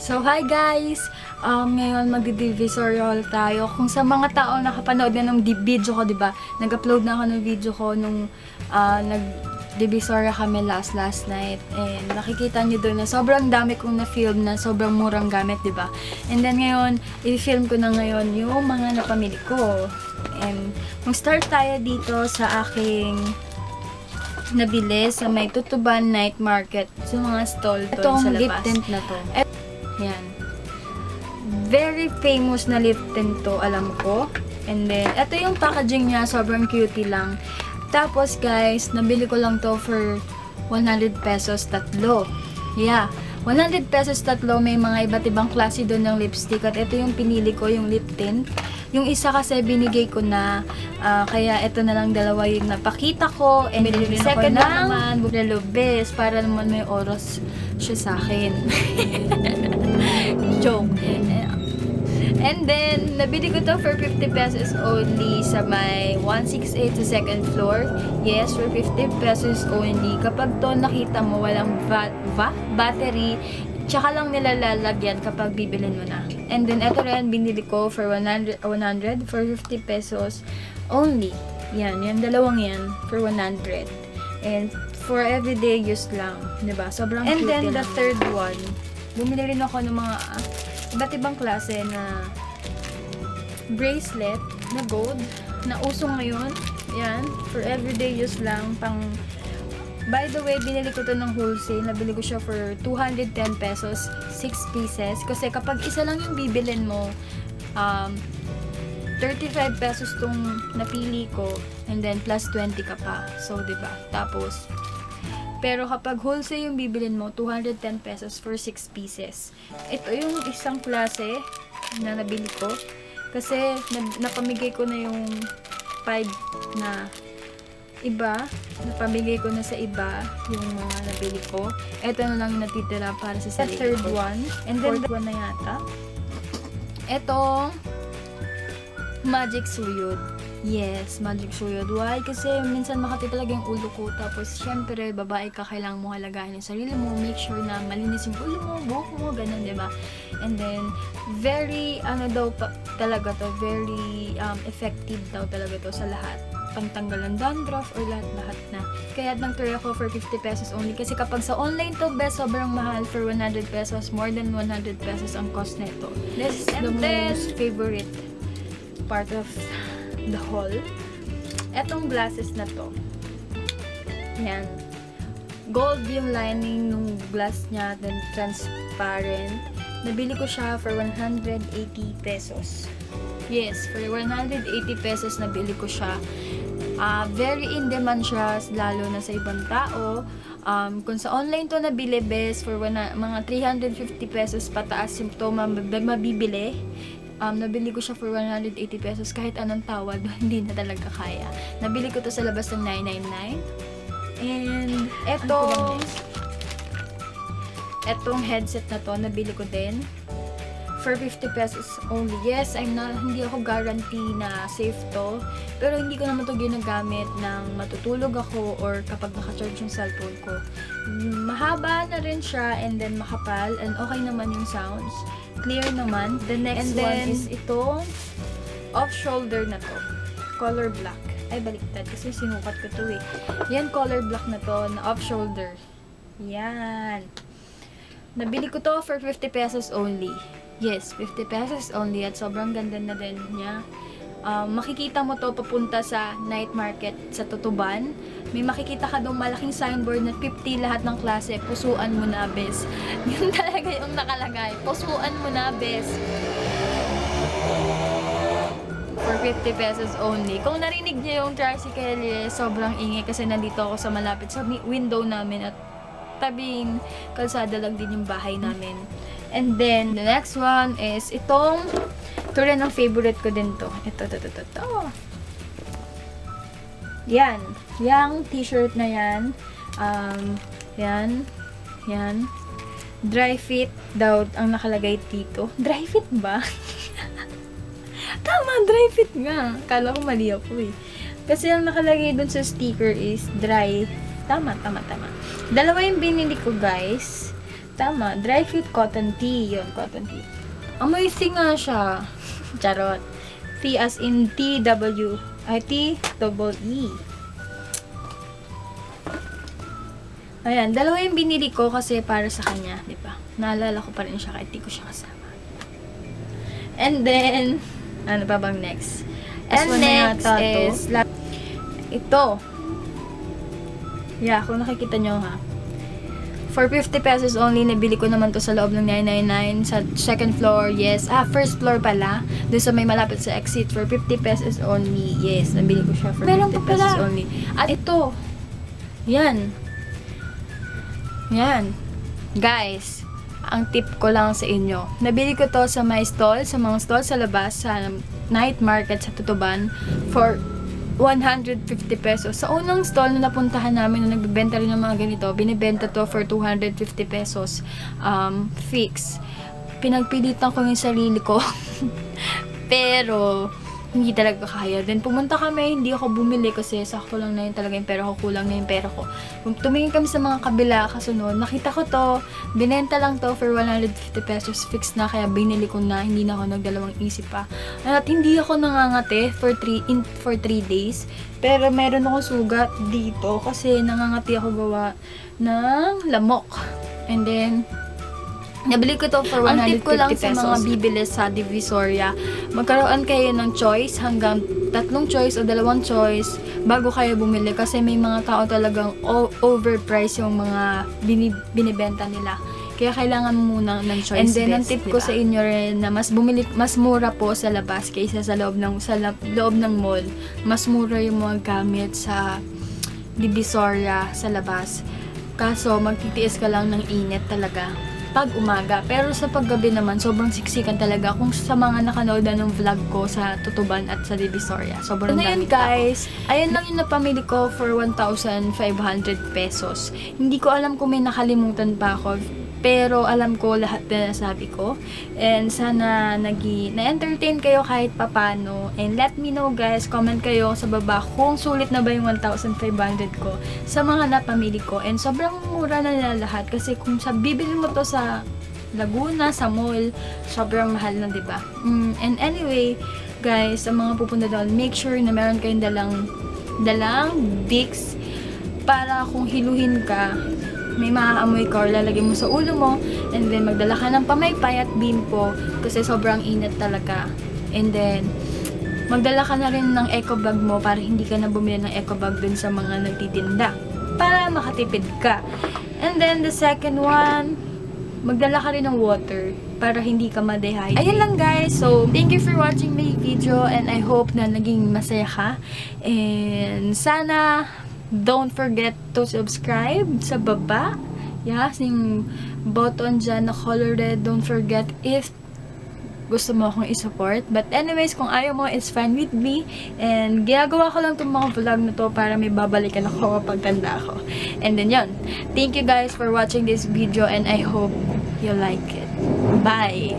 So, hi guys! Ngayon magdi-divisory haul tayo. Kung sa mga tao nakapanood na ng video ko, diba? Nag-upload na ako ng video ko nung nag-divisory kami last night. And nakikita nyo doon na sobrang dami kong na-film na sobrang murang gamit, diba? And then ngayon, i-film ko na ngayon yung mga napamili ko. And mag-start tayo dito sa aking nabili sa may Tutuban Night Market. Sa mga stall doon sa labas. Itong lip tint na to. Yan. Very famous na lip tint to, alam ko. And then, ito yung packaging niya, sobrang cutie lang. Tapos guys, nabili ko lang to for 100 pesos tatlo. Yeah, 100 pesos tatlo, may mga iba't ibang klase doon ng lipstick. At ito yung pinili ko, yung lip tint. Yung isa kasi binigay ko na, kaya ito na lang dalawa yung napakita ko. And then yung second na naman, Relubes, para naman may oras siya sa akin. Joke. And then, nabili ko to for 50 pesos only sa may 168 sa second floor. Yes, for 50 pesos only. Kapag to nakita mo, walang battery, tsaka lang nilalalagyan kapag bibilin mo na. And then, ito rin, binili ko for 100 for 50 pesos only. Yan, yung dalawang yan for 100. And for everyday use lang, diba? Sobrang cute. And then, the third one, bumili rin ako ng mga iba't ibang klase na bracelet na gold, na uso ngayon. Yan, for everyday use lang, pang. By the way, binili ko to ng wholesale. Nabili ko siya for 210 pesos, 6 pieces. Kasi kapag isa lang yung bibilin mo, 35 pesos tong napili ko, and then plus 20 ka pa. So, diba? Tapos, pero kapag wholesale yung bibilin mo, 210 pesos for 6 pieces. Ito yung isang klase na nabili ko. Kasi, napamigay ko na yung 5 na iba, napamigay ko na sa iba yung mga nabili ko. Ito na lang natitira para sa sarili ko. Third one, and then fourth one na yata. Ito, Magic Suyod. Yes, Magic Suyod. Why? Kasi minsan makati talaga yung ulo ko. Tapos, syempre, babae ka, kailangan mo halagahan yung sarili mo. Make sure na malinis yung ulo mo, buhok mo, ganun, diba? And then, very, talaga to, very effective daw talaga to sa lahat. Pantanggal ng dandruff or lahat na. Kaya nag-try ako for 50 pesos only. Kasi kapag sa online to, sobrang mahal for 100 pesos. More than 100 pesos ang cost nito. This is the most favorite part of the haul. Etong glasses na to. Yan. Gold yung lining ng glass niya, then transparent. Nabili ko siya for 180 pesos. Yes, for 180 pesos nabili ko siya. Very in demand siya, lalo na sa ibang tao. Kung sa online to nabili, best for mga 350 pesos pataas yung to mabibili. Nabili ko siya for 180 pesos kahit anong tawad, hindi na talaga kaya. Nabili ko to sa labas ng 999. And etong headset na to, nabili ko din for 50 pesos only. Yes, hindi ako guarantee na safe to, pero hindi ko naman to ginagamit ng matutulog ako or kapag naka-charge yung cellphone ko. Mahaba na rin siya and then makapal and okay naman yung sounds. Clear naman. The next one is itong off-shoulder na to. Color black. Ay, baliktad kasi sinukat ko to eh. Yan, color black na to, na off-shoulder. Yan. Nabili ko to for 50 pesos only. Yes, 50 pesos only at sobrang ganda na din niya. Makikita mo to papunta sa night market sa Tutuban. May makikita ka doon malaking signboard na 50 lahat ng klase. Pusuan mo na, bes. Yun talaga yung nakalagay. Pusuan mo na, bes. For 50 pesos only. Kung narinig niyo yung tricycle, sobrang ingay kasi nandito ako sa malapit sa window namin at tabing kalsada lang din yung bahay namin. And then, the next one is itong, ito rin ang favorite ko din to. Ito. Yan. Yang t-shirt na yan. Yan. Dry fit daw ang nakalagay dito. Dry fit ba? Tama, dry fit nga. Kala ko mali ako eh. Kasi ang nakalagay dun sa sticker is dry. Tama. Dalawa yung binili ko, guys. tama. Dry fit cotton tee. Yun, cotton tee. Amazing nga siya. Charot. T as in T-W. Ay, T-double-E. Ayan, dalawa yung binili ko kasi para sa kanya, di ba? Naalala ko pa rin siya kahit di ko siya kasama. And then, ano pa bang next? And next is, ito. Yeah, kung nakikita nyo ha. For 50 pesos only, nabili ko naman to sa loob ng 999 sa second floor, yes. First floor pala. Doon sa may malapit sa exit for 50 pesos only. Yes, nabili ko siya for 50 pesos only. At ito. Yan. Yan. Guys, ang tip ko lang sa inyo. Nabili ko to sa my stall, sa mga stall sa labas, sa night market sa Tutuban for 150 pesos. Sa unang stall na napuntahan namin na nagbebenta rin ng mga ganito, binibenta to for 250 pesos fix. Pinagpilitan ko yung sarili ko. Pero hindi talaga kaya. Then pumunta kami, hindi ako bumili kasi sakto lang na yun talaga yung pera ko, kulang na yung pera ko. Kung tumingin kami sa mga kabila kasunod, nakita ko to, binenta lang to for 150 pesos fix na, kaya binili ko na, hindi na ako nagdalawang isip pa. At hindi ako nangangati for 3 days, pero meron ako sugat dito kasi nangangati ako gawa ng lamok. And then nabili ko to for 150 pesos. Ang tip ko lang sa mga bibili sa Divisoria, magkaroon kayo ng choice, hanggang 3 choice o 2 choice bago kayo bumili kasi may mga tao talagang overpriced yung mga binibenta nila. Kaya kailangan mo muna ng choice. And then, ang tip ko sa inyo rin na mas mura po sa labas kaysa sa loob ng mall. Mas mura yung mga gamit sa Divisoria sa labas. Kaso, magtitiis ka lang ng init talaga pag umaga. Pero sa paggabi naman, sobrang siksikan talaga. Kung sa mga nakanood na ng vlog ko sa Tutuban at sa Divisoria, sobrang dami guys. Ayun lang yung napamili ko for 1,500 pesos. Hindi ko alam kung may nakalimutan pa ako. Pero alam ko lahat na nasabi ko. And sana na-entertain kayo kahit papano. And let me know guys, comment kayo sa baba kung sulit na ba yung 1,500 ko sa mga napamili ko. And sobrang mura na nila lahat. Kasi kung bibili mo to sa Laguna, sa mall, sobrang mahal na, diba? And anyway, guys, sa mga pupunta doon, make sure na meron kayong dalang Vicks para kung hiluhin ka, may maaamoy ka or lalagay mo sa ulo mo, and then magdala ka ng pamaypay at bimpo kasi sobrang init talaga. And then magdala ka na rin ng eco bag mo para hindi ka na bumili ng eco bag dun sa mga nagtitinda para makatipid ka. And then the second one, magdala ka rin ng water para hindi ka ma-dehydrate. Ayun lang guys. So, thank you for watching my video and I hope na naging masaya ka. And sana don't forget to subscribe sa baba. Yes, yung button dyan na color red. Don't forget if gusto mo akong i-support. But anyways, kung ayaw mo, it's fine with me. And ginagawa ko lang itong mga vlog na to para may babalikan ako kapag tanda ako. And then yun. Thank you guys for watching this video and I hope you like it. Bye!